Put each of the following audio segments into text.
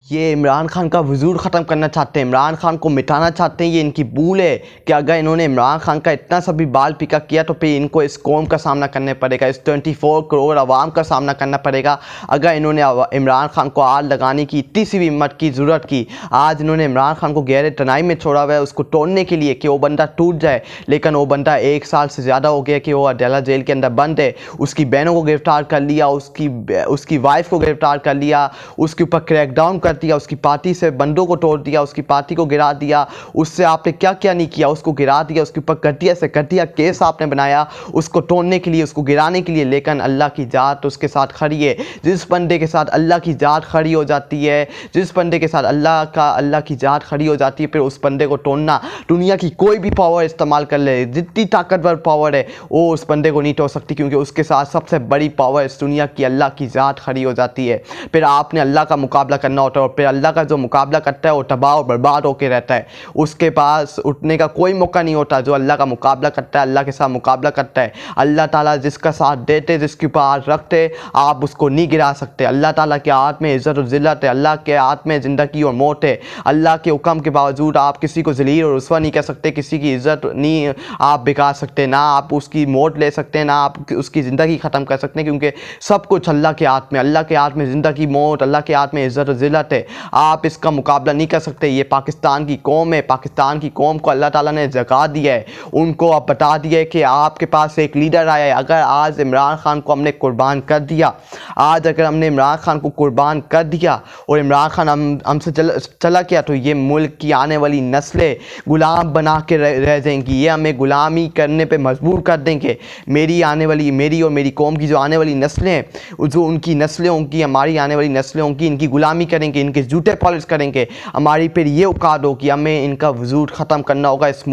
ये इमरान खान का वजूद ख़त्म करना चाहते हैं, इमरान खान को मिटाना चाहते हैं। ये इनकी भूल है कि अगर इन्होंने इमरान खान का इतना सा भी बाल पीका किया तो फिर इनको इस कौम का सामना करना पड़ेगा, इस 24 करोड़ आवाम का सामना करना पड़ेगा। अगर इन्होंने इमरान खान को आग लगाने की इतनी सी भी हिम्मत की ज़रूरत की, आज इन्होंने इमरान खान को गहरे तनाई में छोड़ा हुआ है उसको तोड़ने के लिए कि वो बंदा टूट जाए। लेकिन वो बंदा 1 साल से ज़्यादा हो गया कि वो अडेला जेल के अंदर बंद है। उसकी बहनों को गिरफ्तार कर लिया, उसकी वाइफ को गिरफ्तार कर लिया, उसके ऊपर क्रैकडाउन कर दिया, उसकी पार्टी से बंदों को तोड़ दिया, उसकी पार्टी को गिरा दिया। उससे आपने क्या क्या नहीं किया, उसको गिरा दिया, उसके ऊपर घटिया से घटिया केस आपने बनाया उसको तोड़ने के लिए, उसको गिराने के लिए। लेकिन अल्लाह की जात उसके साथ खड़ी है। जिस बंदे के साथ अल्लाह की जात खड़ी हो जाती है, जिस बंदे के साथ अल्लाह की जात खड़ी हो जाती है, फिर उस बंदे को तोड़ना दुनिया की कोई भी पावर इस्तेमाल कर ले, जितनी ताकतवर पावर है वो उस बंदे को नहीं तोड़ सकती, क्योंकि उसके साथ सबसे बड़ी पावर इस दुनिया की अल्लाह की जात खड़ी हो जाती है। फिर आपने अल्लाह का मुकाबला करना होता है और फिर अल्लाह का जो मुकाबला करता है वो तबाह और बर्बाद होकर रहता है। उसके पास उठने का कोई मौका नहीं होता। जो अल्लाह का मुकाबला करता है, अल्लाह के साथ मुकाबला करता है, अल्लाह ताला जिसका साथ देते, जिसके ऊपर हाथ रखते, आप उसको नहीं गिरा सकते। अल्लाह ताला के हाथ में इज़्ज़त और ज़िल्लत है, अल्लाह के हाथ में ज़िंदगी और मौत है। अल्लाह के हुक्म के बावजूद आप किसी को ज़लील और रुस्वा नहीं कर सकते, किसी की इज़्ज़त नहीं आप बिगाड़ सकते, ना आप उसकी मौत ले सकते हैं, ना आप उसकी ज़िंदगी ख़त्म कर सकते हैं, क्योंकि सब कुछ अल्लाह के हाथ में। अल्लाह के हाथ में ज़िंदगी मौत, अल्लाह के हाथ में इज़्ज़त और ज़िल्लत है। आप इसका मुकाबला नहीं कर सकते। ये पाकिस्तान की कौम है, पाकिस्तान की कौम को अल्लाह ताला ने जगा दिया है। उनको अब बता दिया है कि आपके पास एक लीडर आया है। अगर आज इमरान खान को हमने कुर्बान कर दिया, आज अगर हमने इमरान खान को कुर्बान कर दिया और इमरान खान हमसे चला गया, तो ये मुल्क की आने वाली नस्लें गुलाम बना के रह जाएंगी। ये हमें गुलामी करने पे मजबूर कर देंगे। मेरी और मेरी कौम की जो आने वाली नस्लें हैं, जो उनकी नस्लें होंगी, हमारी आने वाली नस्लें होंगी, इनकी गुलामी करेंगे, इनके जूते पॉलिश करेंगे। हमारी फिर ये औकात होगी, हमें इनका वजूद ख़त्म करना होगा इस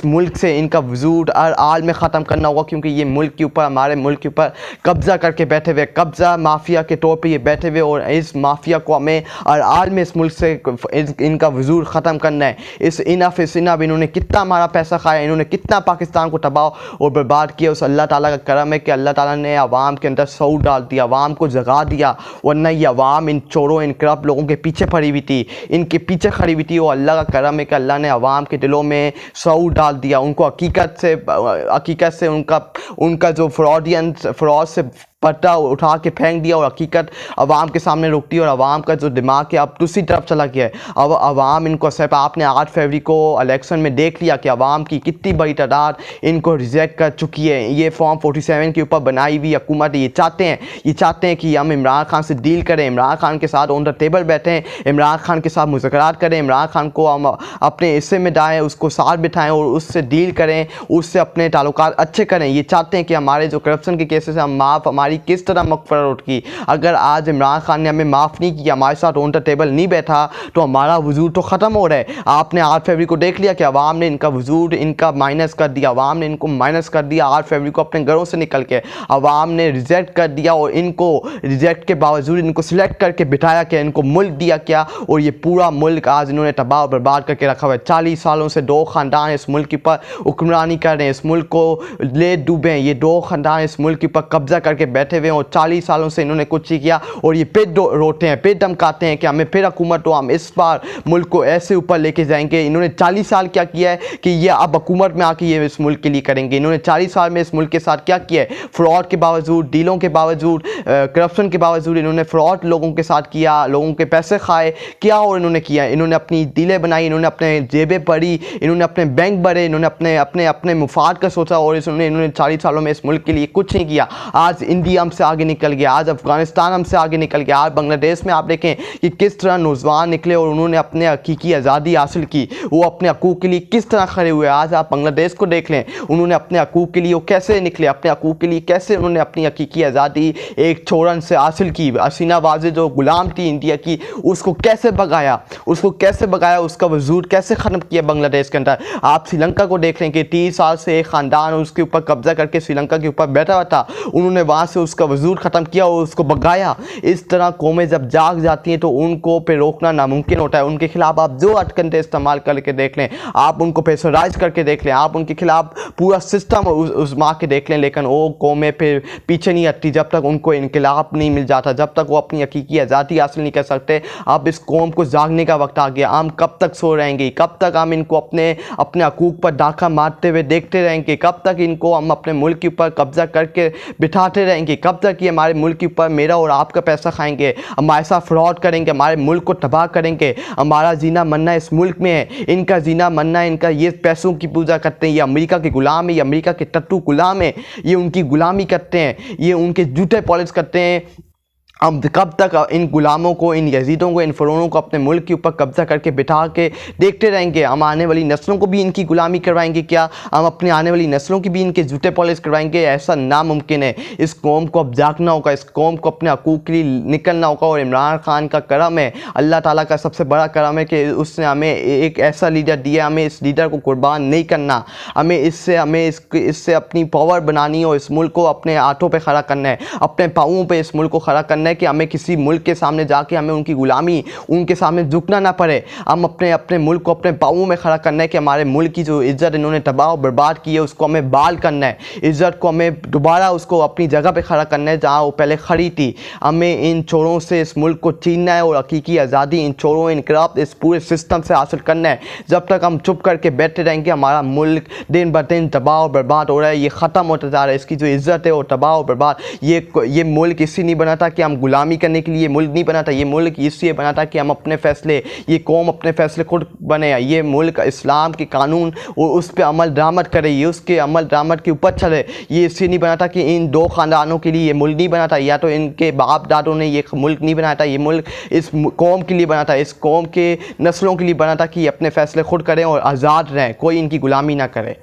मुल्क से इनका वजूद हर हाल में ख़त्म करना होगा, क्योंकि ये मुल्क के ऊपर, हमारे मुल्क के ऊपर कब्ज़ा करके बैठे हुए, कब्ज़ा माफिया के तौर पे ये बैठे हुए, और इस माफिया को हमें हर हाल में इस मुल्क से इनका वजूद ख़त्म करना है। इस इनफ इन्होंने कितना हमारा पैसा खाया, इन्होंने कितना पाकिस्तान को तबाह और बर्बाद किया। उस अल्लाह ताला का करम है कि अल्लाह ताला ने अवाम के अंदर शऊर डाल दिया, अवाम को जगा दिया। वरना ये अवाम इन चोरों, इन करप्ट लोगों के पीछे पड़ी हुई थी, इनके पीछे खड़ी हुई थी। वो अल्लाह का करम है कि अल्लाह ने अवाम के दिलों में शऊर डाल दिया, उनको हकीकत से उनका जो फ्रॉड से पट्टा उठा के फेंक दिया, और हकीकत अवाम के सामने रुकती है। और अवाम का जो दिमाग है अब दूसरी तरफ चला गया है। अब अवाम इनको सिर्फ, आपने 8 फरवरी को इलेक्शन में देख लिया कि अवाम की कितनी बड़ी तादाद इनको रिजेक्ट कर चुकी है। ये फॉर्म 47 के ऊपर बनाई हुई हुकूमत ये चाहते हैं कि हम इमरान खान से डील करें, इमरान खान के साथ ऑन द टेबल बैठें, इमरान खान के साथ मुज़ाकरात करें, इमरान खान को हम अपने हिस्से में डालें, उसको साथ बिठाएँ और उससे डील करें, उससे अपने ताल्लुकात अच्छे करें। ये चाहते हैं कि हमारे जो करप्शन के केसेस हैं हमारी किस तरह मगफरत की। अगर आज इमरान खान ने हमें माफ़ नहीं किया, हमारे साथ ऑन द टेबल नहीं बैठा, तो हमारा वजूद तो ख़त्म हो रहा है। आपने 8 फरवरी को देख लिया कि अवाम ने इनका वजूद इनका माइनस कर दिया, अवाम ने इनको माइनस कर दिया। 8 फरवरी को अपने घरों से निकल के अवाम ने रिजेक्ट कर दिया, और इनको रिजेक्ट के बावजूद इनको सिलेक्ट करके बिठाया क्या, इनको मुल्क दिया क्या, और ये पूरा मुल्क आज इन्होंने तबाह और बर्बाद करके रखा हुआ है। 40 सालों से 2 ख़ानदान इस मुल्क के ऊपर हुक्मरानी कर रहे हैं, इस मुल्क को ले डूबे हैं। ये 2 ख़ानदान इस मुल्क के ऊपर कब्जा करके बैठे हुए हैं, और 40 सालों से इन्होंने कुछ नहीं किया, और ये पेट रोते हैं, पेट धमकाते हैं कि हमें फिर हुकूमत हो, हम इस बार मुल्क को ऐसे ऊपर लेके जाएंगे। इन्होंने 40 साल क्या किया है कि ये अब हुकूमत में आके ये इस मुल्क के लिए करेंगे। इन्होंने 40 साल में इस मुल्क के साथ क्या किया है, फ्रॉड के बावजूद, डीलों के बावजूद, करप्शन के बावजूद इन्होंने फ्रॉड लोगों के साथ किया, लोगों के पैसे खाए क्या, और इन्होंने किया, इन्होंने अपनी दिलें बनाई, इन्होंने अपने जेबें भरी, इन्होंने अपने बैंक भरे, इन्होंने अपने मुफाद का सोचा, और इन्होंने 40 सालों में इस मुल्क के लिए कुछ नहीं किया। आज इंडिया हमसे आगे निकल गया, आज अफगानिस्तान हमसे आगे निकल गया, आज बांग्लादेश में आप देखें कि किस तरह नौजवान निकले और उन्होंने अपने हकीकी आज़ादी हासिल की, वो अपने हकूक़ के लिए किस तरह खड़े हुए। आज आप बांग्लादेश को देख लें, उन्होंने अपने हकूक़ के लिए वो कैसे निकले, अपने हकूक़ के लिए कैसे उन्होंने अपनी हकीकी आज़ादी एक छोरन से हासिल की। हसीना वाज़े जो गुलाम थी इंडिया की, उसको कैसे भगाया, उसका वजूद कैसे ख़त्म किया बांग्लादेश के अंदर। आप श्रीलंका को देख लें कि 30 साल से एक ख़ानदान उसके ऊपर कब्जा करके श्रीलंका के ऊपर बैठा हुआ था, उन्होंने वहाँ से से उसका वजूद ख़त्म किया और उसको भगाया। इस तरह कौमें जब जाग जाती हैं तो उनको पे रोकना नामुमकिन होता है। उनके खिलाफ आप जो हथकंडे इस्तेमाल करके देख लें, आप उनको प्रेशराइज करके देख लें, आप उनके खिलाफ पूरा सिस्टम उजमा के देख लें, लेकिन वो कौमें पे पीछे नहीं हटती जब तक उनको इनकलाब नहीं मिल जाता, जब तक वो अपनी हकीकी आज़ादी हासिल नहीं कर सकते। अब इस कौम को जागने का वक्त आ गया। हम कब तक सो रहेंगे? कब तक हम इनको अपने हकूक़ पर डाका मारते हुए देखते रहेंगे? कब तक इनको हम अपने मुल्क के ऊपर कब्जा करके बिठाते रहेंगे? कब तक ये हमारे मुल्क के ऊपर मेरा और आपका पैसा खाएंगे, हमारे साथ फ्रॉड करेंगे, हमारे मुल्क को तबाह करेंगे? हमारा जीना मरना इस मुल्क में है, इनका जीना मरना, इनका ये पैसों की पूजा करते हैं, ये अमेरिका के गुलाम है, ये अमेरिका के टट्टू गुलाम है, ये उनकी गुलामी करते हैं, ये उनके जूते पॉलिश करते हैं। अब कब तक इन गुलामों को, इन यजीदों को, इन फ़िरौनों को अपने मुल्क के ऊपर कब्जा करके बिठा के देखते रहेंगे? हम आने वाली नस्लों को भी इनकी गुलामी करवाएंगे क्या? हम अपने आने वाली नस्लों की भी इनके जूते पॉलिश करवाएंगे? ऐसा नामुमकिन है। इस कौम को अब जागना होगा, इस कौम को अपने हकूक़ के लिए निकलना होगा। और इमरान खान का करम है, अल्लाह ताला का सबसे बड़ा करम है कि उसने हमें एक ऐसा लीडर दिया। हमें इस लीडर को कुर्बान नहीं करना, हमें इससे अपनी पावर बनानी और इस मुल्क को अपने हाथों पर खड़ा करना है, अपने पाँवों पर इस मुल्क को खड़ा करना है कि हमें किसी मुल्क के सामने जाके हमें उनकी गुलामी, उनके सामने झुकना ना पड़े। हम अपने मुल्क को अपने पाँवों में खड़ा करना है कि हमारे मुल्क की जो इज़्ज़त इन्होंने तबाह और बर्बाद की है उसको हमें बहाल करना है। इज़्ज़त को हमें दोबारा उसको अपनी जगह पे खड़ा करना है जहाँ वो पहले खड़ी थी। हमें इन चोरों से इस मुल्क को छीनना है और हकीकी आज़ादी इन चोरों, इनकलाब, इस पूरे सिस्टम से हासिल करना है। जब तक हम चुप करके बैठे रहेंगे हमारा मुल्क दिन ब दिन तबाह और बर्बाद हो रहा है, ये ख़त्म होता जा रहा है। इसकी जो इज़्ज़त है वो तबाह और बर्बाद। ये मुल्क इसलिए नहीं बना था कि हम गुलामी करने के लिए मुल्क नहीं बना था, ये मुल्क इसलिए बना था कि हम अपने फ़ैसले, ये कौम अपने फ़ैसले खुद बने। ये मुल्क इस्लाम के कानून और उस पर अमल दरामद करे, ये उसके अमल दरामद के ऊपर चले। ये इसलिए नहीं बना था कि इन दो ख़ानदानों के लिए ये मुल्क नहीं बना था, या तो इनके बाप दादों ने ये मुल्क नहीं बनाया था। ये मुल्क इस कौम के लिए बना था, इस कौम के नस्लों के लिए बना था कि ये अपने फ़ैसले खुद करें और आज़ाद रहें, कोई इनकी ग़ुलामी ना करे।